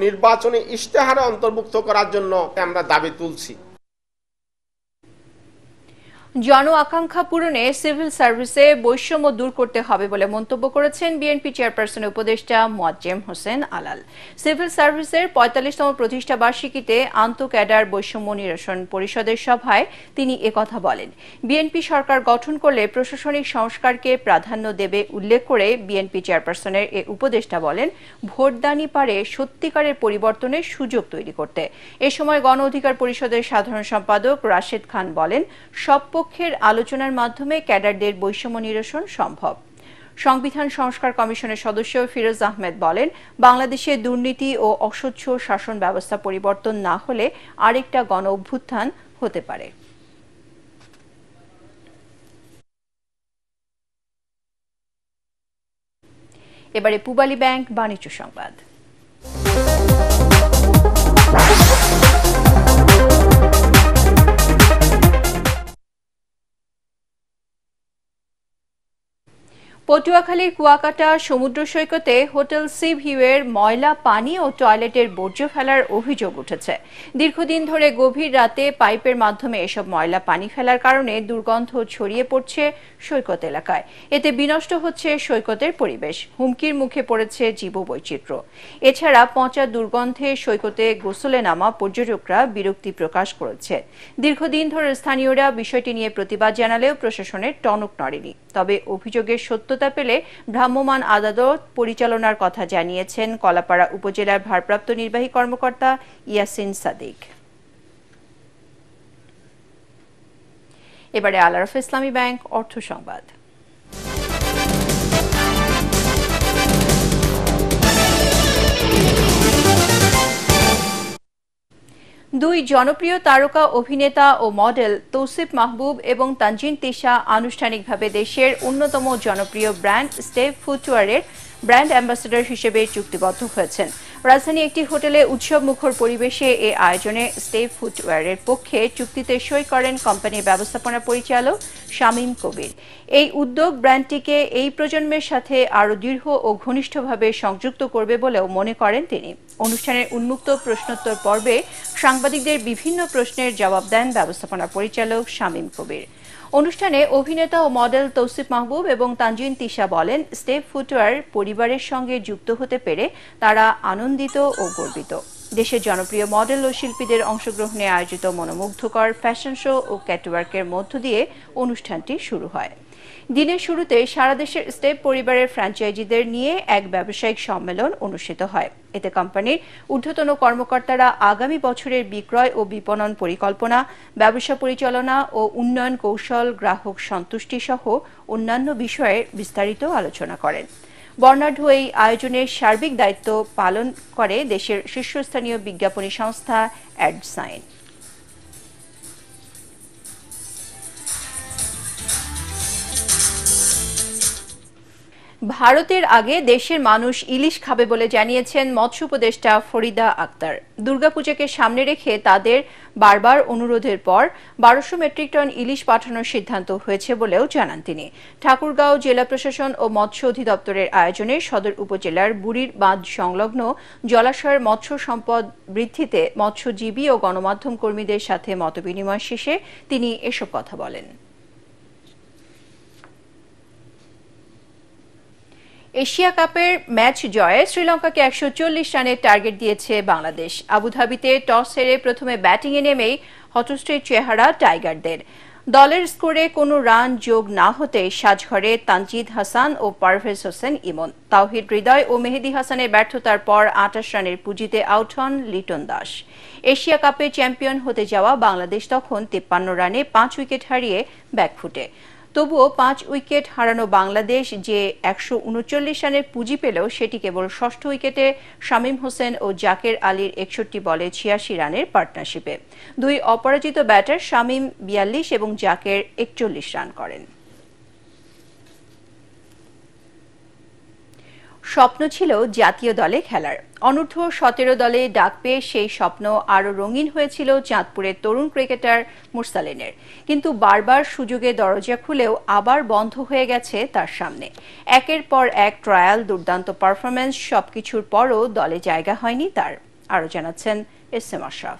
নির্বাচনী ইশতেহারে অন্তর্ভুক্ত করার জন্য আমরা দাবি তুলছি। জন আকাঙ্ক্ষা পূরণে সিভিল সার্ভিসে বৈষম্য দূর করতে হবে বলে মন্তব্য করেছেন বিএনপি চেয়ারপারসন উপদেষ্টা মোয়াজ্জেম হোসেন আলাল। সিভিল সার্ভিসের 45তম প্রতিষ্ঠা বার্ষিকীতে আন্তঃক্যাডার বৈষম্য নিরসন পরিষদের সভায় তিনি একথা বলেন। বিএনপি সরকার গঠন করলে প্রশাসনিক সংস্কারকে প্রাধান্য দেবে উল্লেখ করে বিএনপি চেয়ারপারসনের এ উপদেষ্টা বলেন, ভোটদানই পারে সত্যিকারের পরিবর্তনের সুযোগ তৈরি করতে। এ সময় গণ অধিকার পরিষদের সাধারণ সম্পাদক রাশেদ খান বলেন, সব পক্ষের আলোচনার মাধ্যমে ক্যাডারদের বৈষম্য নিরসন সম্ভব। সংবিধান সংস্কার কমিশনের সদস্য ফিরোজ আহমেদ বলেন, বাংলাদেশে দুর্নীতি ও অস্বচ্ছ শাসন ব্যবস্থা পরিবর্তন না হলে আরেকটা গণ অভ্যুত্থান হতে পারে। এবারে পূবালী ব্যাংক বাণিজ্য সংবাদ। পটুয়াখালীর কুয়াকাটা সমুদ্র সৈকতে হোটেল সি ভিউয়ের ময়লা পানি ও টয়লেটের বর্জ্য ফেলার অভিযোগ উঠেছে। দীর্ঘদিন ধরে গভীর রাতে পাইপের মাধ্যমে এসব ময়লা পানি ফেলার কারণে দুর্গন্ধ ছড়িয়ে পড়ছে সৈকত এলাকায়। এতে বিনষ্ট হচ্ছে সৈকতের পরিবেশ, হুমকির মুখে পড়েছে জীববৈচিত্র্য। এছাড়া পচা দুর্গন্ধে সৈকতে গোসলে নামা পর্যটকরা বিরক্তি প্রকাশ করেছে। দীর্ঘদিন ধরে স্থানীয়রা বিষয়টি নিয়ে প্রতিবাদ জানালেও প্রশাসনের টনক নড়েনি। তবে অভিযোগের সত্যতা পেলে ভ্রাম্যমাণ আদালত পরিচালনার কথা জানিয়েছেন কলাপাড়া উপজেলার ভারপ্রাপ্ত নির্বাহী কর্মকর্তা ইয়াসিন সাদিক। এবারে আল আরাফা ইসলামী ব্যাংক অর্থ সংবাদ। দুই জনপ্রিয় তারকা অভিনেতা ও মডেল তৌসিফ মাহবুব এবং তানজিন তিশা আনুষ্ঠানিকভাবে দেশের অন্যতম জনপ্রিয় ব্র্যান্ড স্টেপ ফুটওয়্যারের ব্র্যান্ড অ্যাম্বাসেডর হিসেবে চুক্তিবদ্ধ হয়েছেন। রাজধানী একটি হোটেলে উৎসব মুখর পরিবেশে এ আয়োজনে স্টেপ ফুটওয়্যারের পক্ষে চুক্তিতে সই করেন কোম্পানির ব্যবস্থাপনা পরিচালক শামীম কবির। এই উদ্যোগ ব্র্যান্ডটিকে এই প্রজন্মের সাথে আরও দৃঢ় ও ঘনিষ্ঠভাবে সংযুক্ত করবে বলেও মনে করেন তিনি। অনুষ্ঠানের উন্মুক্ত প্রশ্নোত্তর পর্বে সাংবাদিকদের বিভিন্ন প্রশ্নের জবাব দেন ব্যবস্থাপনা পরিচালক শামীম কবির। অনুষ্ঠানে অভিনেতা ও মডেল তৌসিফ মাহবুব এবং তানজিন তিশা বলেন, স্টেপ ফুটওয়্যার পরিবারের সঙ্গে যুক্ত হতে পেরে তারা আনন্দিত ও গর্বিত। দেশের জনপ্রিয় মডেল ও শিল্পীদের অংশগ্রহণে আয়োজিত মনোমুগ্ধকর ফ্যাশন শো ও ক্যাটওয়ার্কের মধ্য দিয়ে অনুষ্ঠানটি শুরু হয়। দিনের শুরুতে সারা দেশের স্টেপ পরিবারের ফ্র্যাঞ্চাইজিদের নিয়ে এক ব্যবসায়িক সম্মেলন অনুষ্ঠিত হয়। এতে কোম্পানির ঊর্ধ্বতন কর্মকর্তারা আগামী বছরের বিক্রয় ও বিপণন পরিকল্পনা, ব্যবসা পরিচালনা ও উন্নয়ন কৌশল, গ্রাহক সন্তুষ্টি সহ অন্যান্য বিষয়ে বিস্তারিত আলোচনা করেন। বর্ণাঢ্য এই আয়োজনের সার্বিক দায়িত্ব পালন করে দেশের শীর্ষস্থানীয় বিজ্ঞাপনী সংস্থা অ্যাডসাইন। ভারতের আগে দেশের মানুষ ইলিশ খাবে বলে জানিয়েছেন মৎস্য উপদেষ্টা ফরিদা আক্তার। দুর্গাপূজাকে সামনে রেখে তাদের বারবার অনুরোধের পর 1200 মেট্রিক টন ইলিশ পাঠানোর সিদ্ধান্ত হয়েছে বলেও জানান তিনি। ঠাকুরগাঁও জেলা প্রশাসন ও মৎস্য অধিদপ্তরের আয়োজনে সদর উপজেলার বুড়ির বাঁধ সংলগ্ন জলাশয়ের মৎস্য সম্পদ বৃদ্ধিতে মৎস্যজীবী ও গণমাধ্যম কর্মীদের সাথে মতবিনিময় শেষে তিনি এসব কথা বলেন। এশিয়া কাপের ম্যাচ জয়ে শ্রীলঙ্কাকে 140 রানের টার্গেট দিয়েছে বাংলাদেশ। আবুধাবিতে টস হেরে প্রথমে ব্যাটিংয়ে নেমেই হতশ্রীর চেহারা টাইগারদের। দলের স্কোরে কোনো রান যোগ না হতে সাজঘরে তানজিদ হাসান ও পারভেজ হোসেন ইমন। তাওহিদ হৃদয় ও মেহেদী হাসানের ব্যর্থতার পর ২৮ রানের পুঁজিতে আউট হন লিটন দাস। এশিয়া কাপে চ্যাম্পিয়ন হতে যাওয়া বাংলাদেশ তখন ৫৩ রানে ৫ উইকেট হারিয়ে ব্যাকফুটে। তবুও ৫ উইকেট হারানো বাংলাদেশ যে ১৩৯ রানের পুঁজি পেলেও সেটি কেবল ষষ্ঠ উইকেটে শামীম হোসেন ও জাকের আলীর ৬১ বলে ৮৬ রানের পার্টনারশিপে। দুই অপরাজিত ব্যাটার শামীম ৪২ এবং জাকের ৪১ রান করেন। স্বপ্ন ছিল জাতীয় দলে খেলার। অনূর্ধ্ব ১৭ দলে ডাক পেয়ে সেই স্বপ্ন আরও রঙিন হয়েছিল চাঁদপুরের তরুণ ক্রিকেটার মুরসালিনের। কিন্তু বারবার সুযোগে দরজা খুলেও আবার বন্ধ হয়ে গেছে তার সামনে। একের পর এক ট্রায়াল, দুর্দান্ত পারফরম্যান্স, সবকিছুর পরও দলে জায়গা হয়নি তার। আরও জানাচ্ছেন এস এম আশরাফ।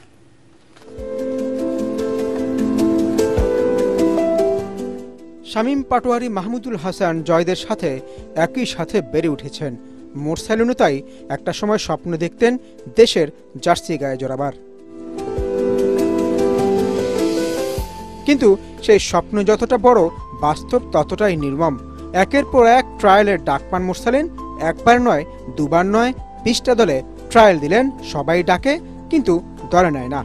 শামীম পাটোয়ারি, মাহমুদুল হাসান জয়দের সাথে একই সাথে বেড়ে উঠেছেন। মুরসালিনও তাই একটা সময় স্বপ্ন দেখতেন দেশের জার্সি গায়ে জড়াবার। কিন্তু সেই স্বপ্ন যতটা বড়, বাস্তব ততটাই নির্মম। একের পর এক ট্রায়ালের ডাক পান মুরসালিন। একবার নয়, দুবার নয়, ২০টা দলে ট্রায়াল দিলেন। সবাই ডাকে, কিন্তু দলে নেয় না।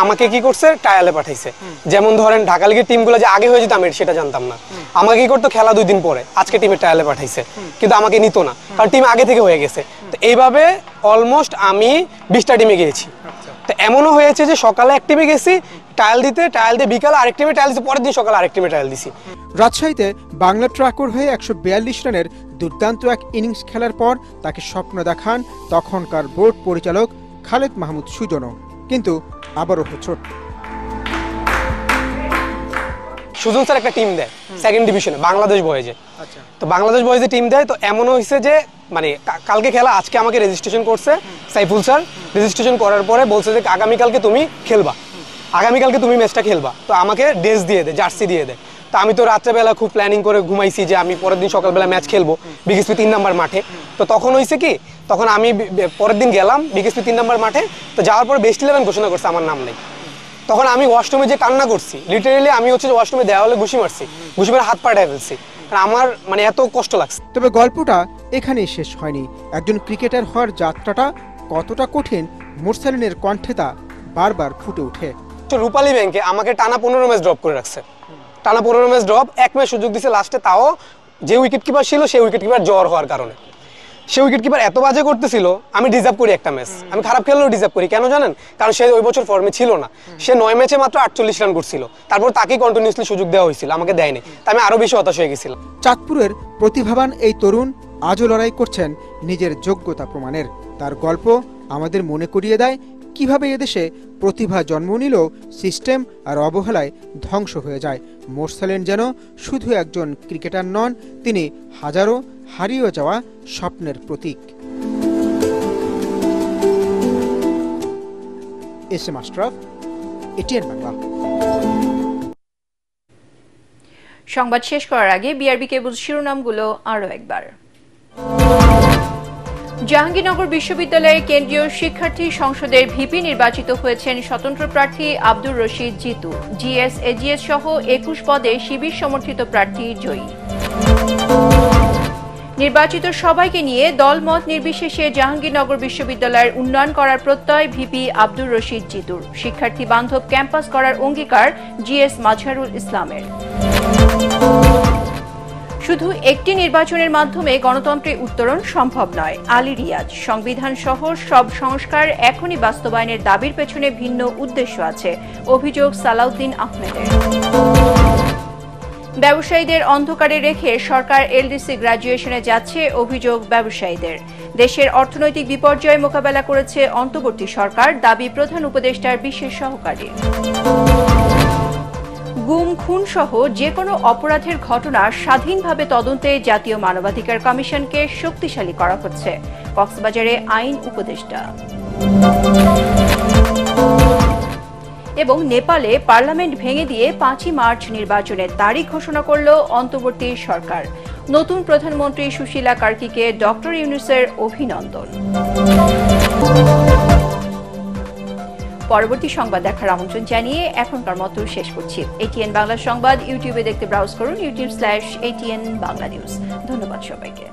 আমাকে কি করছে, ট্রায়ালে পাঠাইছে। যেমন ধরেন ঢাকা লিগের টিমগুলো যে আগে হয়ে যেত আমি সেটা জানতাম না। আমাকে কি করতো, খেলা ২ দিন পরে আজকে টিমে ট্রায়ালে পাঠাইছে, কিন্তু আমাকে নিত না, কারণ টিম আগে থেকে হয়ে গেছে। তো এইভাবে অলমোস্ট আমি ২০টা টিমে গিয়েছি। তো এমনও হয়েছে যে সকালে এক টিমে গেছি ট্রায়াল দিয়ে বিকালে আরেক টিমে ট্রায়াল দিছি, পরের দিন সকালে আরেক টিমে ট্রায়াল দিছি। রাজশাহীতে বাংলা ট্রাকর হয়ে ১৪২ রানের দুর্দান্ত এক ইনিংস খেলার পর তাকে স্বপ্ন দেখান তখনকার বোর্ড পরিচালক খালেদ মাহমুদ সুজনও, কিন্তু আবারও হোঁচট। সুজন স্যার একটা টিম দেয় সেকেন্ড ডিভিশনে, বাংলাদেশ বয়েজে। তো বাংলাদেশ বয়েজে টিম দেয়। তো এমনও হয়েছে যে মানে কালকে খেলা, আজকে আমাকে রেজিস্ট্রেশন করছে সাইফুল স্যার। রেজিস্ট্রেশন করার পরে বলছে যে আগামীকালকে তুমি খেলবা, আগামীকালকে তুমি ম্যাচটা খেলবা। তো আমাকে ড্রেস দিয়ে দেয়, জার্সি দিয়ে দেয়। তো আমি তো রাত্রেবেলা খুব প্ল্যানিং করে ঘুমাইছি যে আমি পরের দিন সকালবেলা ম্যাচ খেলবো বিকেএসপি ৩ নম্বর মাঠে। তো তখন হয়েছে কি, তখন আমি পরের দিন গেলাম বিকেএসপি 3 নম্বর মাঠে। তো যাওয়ার পরে বেস্ট 11 ঘোষণা করছে, আমার নাম নেই। তখন আমি ওয়াশরুমে যে কান্না করছি, লিটারেলি আমি হচ্ছে ওয়াশরুমে দেওয়ালে ঘুষি মারছি, ঘুষি মেরে হাত পাটায় ফেলছি, কারণ আমার মানে এত কষ্ট লাগছে। তবে গল্পটা এখানেই শেষ হয়নি। একজন ক্রিকেটার হওয়ার যাত্রাটা কতটা কঠিন, মুরসালিনের কণ্ঠে তা বারবার ফুটে ওঠে। রূপালী ব্যাংকে আমাকে টানা 15 ম্যাচ ড্রপ করে রাখছে, টানা 15 ম্যাচ ড্রপ। এক ম্যাচ সুযোগ দিছে লাস্টে, তাও যে উইকেট কিপার ছিল সেই উইকেট কিপার জ্বর হওয়ার কারণে। সে উইকেট কিপার এত বাজে করতেছিল, আমি ডিজার্ভ করি একটা ম্যাচ। আমি খারাপ খেললেও ডিজার্ভ করি, কেন জানেন? কারণ সে ওই বছর ফর্মে ছিল না। সে 9 ম্যাচে মাত্র 48 রান করছিল, তারপর তাকে কন্টিনিউসলি সুযোগ দেওয়া হয়েছিল, আমাকে দেয়নি। তাই আমি আরো বেশি হতাশ হয়ে গেছিলাম। চাঁদপুরের প্রতিভাবান এই তরুণ আজও লড়াই করছেন নিজের যোগ্যতা প্রমাণের। তার গল্প আমাদের মনে করিয়ে দেয় কিভাবে এদেশে প্রতিভা জন্ম নিলেও সিস্টেম আর অবহেলায় ধ্বংস হয়ে যায়। মুরসালিন যেন শুধু একজন ক্রিকেটার নন, তিনি হাজারো হারিয়ে যাওয়া স্বপ্নের প্রতীক। S M Ashraf, ATN Bangla. সংবাদ শেষ করার আগে বিআরবি কেবল শিরোনামগুলো আরও একবার। জাহাঙ্গীরনগর বিশ্ববিদ্যালয়ে কেন্দ্রীয় শিক্ষার্থী সংসদের ভিপি নির্বাচিত হয়েছেন স্বতন্ত্র প্রার্থী আব্দুর রশিদ জিতু। জিএস এজিএস সহ 21 পদে শিবির সমর্থিত প্রার্থী জয়ী। নির্বাচিত সবাইকে নিয়ে দলমত নির্বিশেষে জাহাঙ্গীরনগর বিশ্ববিদ্যালয়ের উন্নয়ন করার প্রত্যয় ভিপি আব্দুর রশিদ জিতুর। শিক্ষার্থী বান্ধব ক্যাম্পাস করার অঙ্গীকার জিএস মাজহারুল ইসলামের। শুধু একটি নির্বাচনের মাধ্যমে গণতন্ত্রের উত্তরণ সম্ভব নয়, আলী রিয়াজ। সংবিধান সহ সব সংস্কার এখনই বাস্তবায়নের দাবির পেছনে ভিন্ন উদ্দেশ্য আছে, অভিযোগ সালাউদ্দিন আহমেদের। ব্যবসায়ীদের অন্ধকারে রেখে সরকার এলডিসি গ্র্যাজুয়েশনে যাচ্ছে, অভিযোগ ব্যবসায়ীদের। দেশের অর্থনৈতিক বিপর্যয় মোকাবেলা করেছে অন্তর্বর্তী সরকার, দাবি প্রধান উপদেষ্টার বিশেষ সহকারী। গুম খুন সহ যে কোনো অপরাধের ঘটনা স্বাধীনভাবে তদন্তে জাতীয় মানবাধিকার কমিশনকে শক্তিশালী করা হচ্ছে, কক্সবাজারে আইন উপদেষ্টা। এবং নেপালে পার্লামেন্ট ভেঙে দিয়ে 5ই মার্চ নির্বাচনের তারিখ ঘোষণা করল অন্তর্বর্তী সরকার। নতুন প্রধানমন্ত্রী সুশীলা কার্কিকে ডক্টর ইউনূসের অভিনন্দন। পরবর্তী সংবাদ দেখার আমন্ত্রণ জানিয়ে এখনকার মতো শেষ করছি। ATN বাংলা সংবাদ ইউটিউবে দেখতে ব্রাউজ করুন youtube/ATN বাংলা নিউজ। ধন্যবাদ সবাইকে।